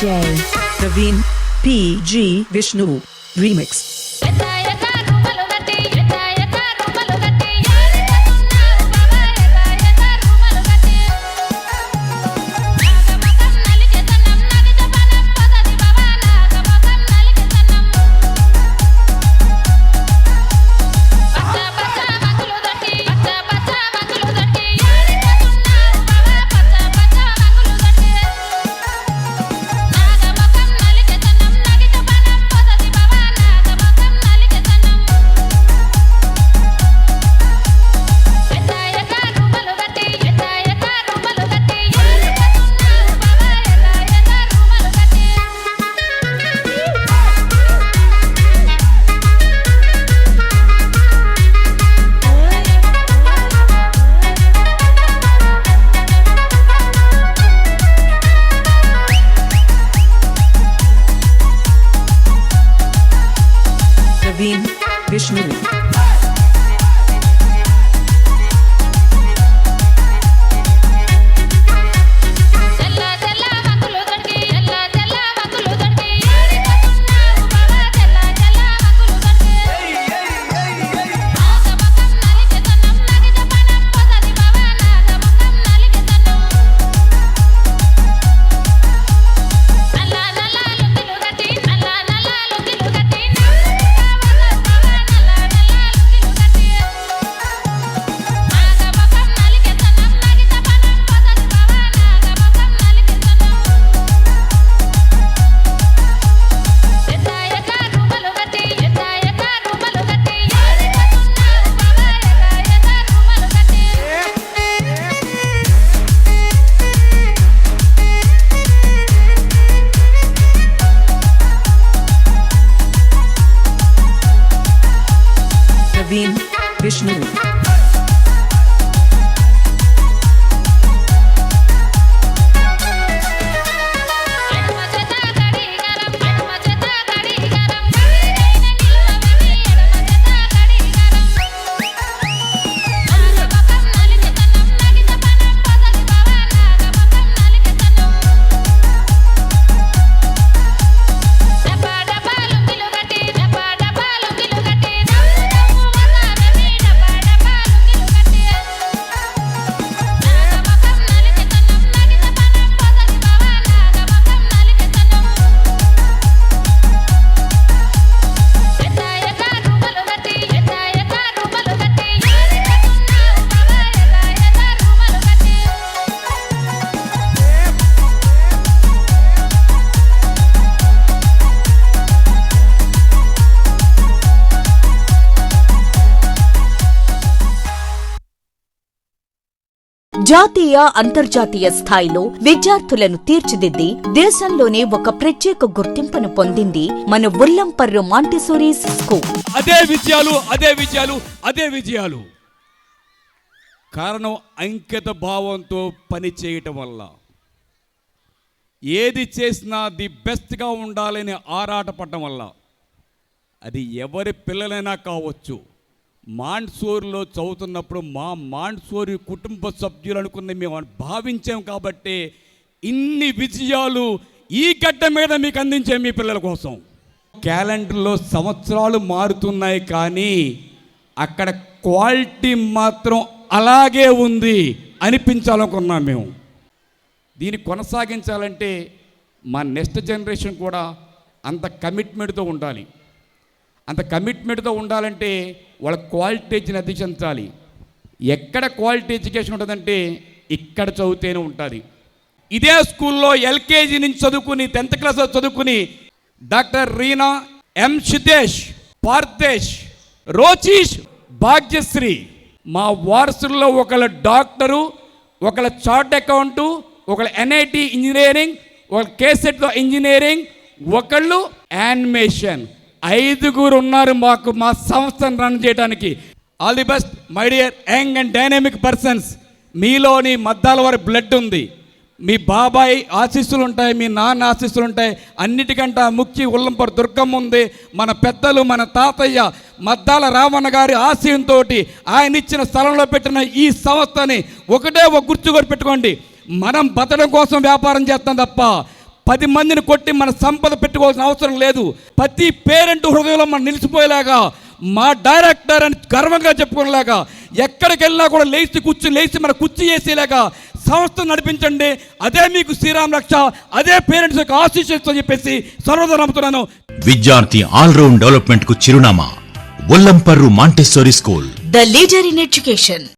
DJ Praveen PG Vishnu Remix. Praveen Vishnu. Praveen Vishnu. జాతీయ అంతర్జాతీయ స్థాయిలో విద్యార్థులను తీర్చిదిద్ది దేశంలోనే ఒక ప్రత్యేక గుర్తింపును పొందింది మన ఉల్లంపర్రు మాంటిసోరీ స్కూల్. అదే విజయాలు కారణం అంకిత భావంతో పని చేయటం వల్ల. ఏది చేసినా ది బెస్ట్గా ఉండాలని ఆరాటపడటం వల్ల. అది ఎవరి పిల్లలైనా కావచ్చు. మాంట్సోరీలో చదువుతున్నప్పుడు మా మాంట్సోరీ కుటుంబ సభ్యులు అనుకున్న మేము భావించాం కాబట్టి ఇన్ని విజయాలు ఈ గడ్డ మీద మీకు అందించే మీ పిల్లల కోసం. క్యాలెండర్లో సంవత్సరాలు మారుతున్నాయి కానీ అక్కడ క్వాలిటీ మాత్రం అలాగే ఉంది అనిపించాలనుకున్నాం మేము. దీన్ని కొనసాగించాలంటే మా నెక్స్ట్ జనరేషన్ కూడా అంత కమిట్మెంట్తో ఉండాలి. అంత కమిట్మెంట్తో ఉండాలంటే వాళ్ళ క్వాలిటీ ఎడ్యుకేషన్ అందించాలి. ఎక్కడ క్వాలిటీ ఎడ్యుకేషన్ ఉంటుందంటే ఇక్కడ చదివితేనే ఉంటుంది. ఇదే స్కూల్లో ఎల్కేజీ నుంచి చదువుకుని 10th క్లాస్ చదువుకుని డాక్టర్ రీనా, ఎం సిద్ధేష్, పార్థేష్, రోచీష్, భాగ్యశ్రీ మా వారసుల్లో ఒకళ్ళ డాక్టరు, ఒకళ్ళ చార్ట్ అకౌంటు, ఒకళ్ళ NIT ఇంజనీరింగ్, ఒకళ్ళ కేసెట్లో ఇంజనీరింగ్, ఒకళ్ళు యానిమేషన్. 5 ఉన్నారు మాకు మా సంస్థను రన్ చేయడానికి. All the best my dear young and dynamic persons. మీలోని మద్దాల వారి బ్లడ్ ఉంది. మీ బాబాయ్ ఆశీస్సులు ఉంటాయి, మీ నాన్న ఆశీస్సులు ఉంటాయి. అన్నిటికంటే ముఖ్య ఉల్లంపర్రు దుర్గమ్మ ఉంది. మన పెద్దలు, మన తాతయ్య మద్దాల రామన్న గారి ఆశయంతో ఆయన ఇచ్చిన స్థలంలో పెట్టిన ఈ సంస్థని ఒకటే ఒక గుర్తుకొని పెట్టుకోండి. మనం బతకడం కోసం వ్యాపారం చేస్తాం తప్ప 10 మందిని కొట్టి మన సంపద పెట్టుకోవాల్సిన అవసరం లేదు. ప్రతి పేరెంట్ హృదయంలో మనం నిలిచిపోయేలాగా, మా డైరెక్టర్ అని గర్వంగా చెప్పుకునేలాగా, ఎక్కడికి వెళ్ళినా కూడా లేచి మన కుర్చీ వేసేలాగా సంస్థ నడిపించండి. అదే మీకు శ్రీరామ్ రక్ష, అదే పేరెంట్స్ యొక్క ఆశీస్సుతో చెప్పేసి సర్వదా నమ్ముతున్నాను. విద్యార్థి ఆల్రౌండ్ డెవలప్మెంట్ కు చిరునామా Vallamparru Montessori school, the leader in education.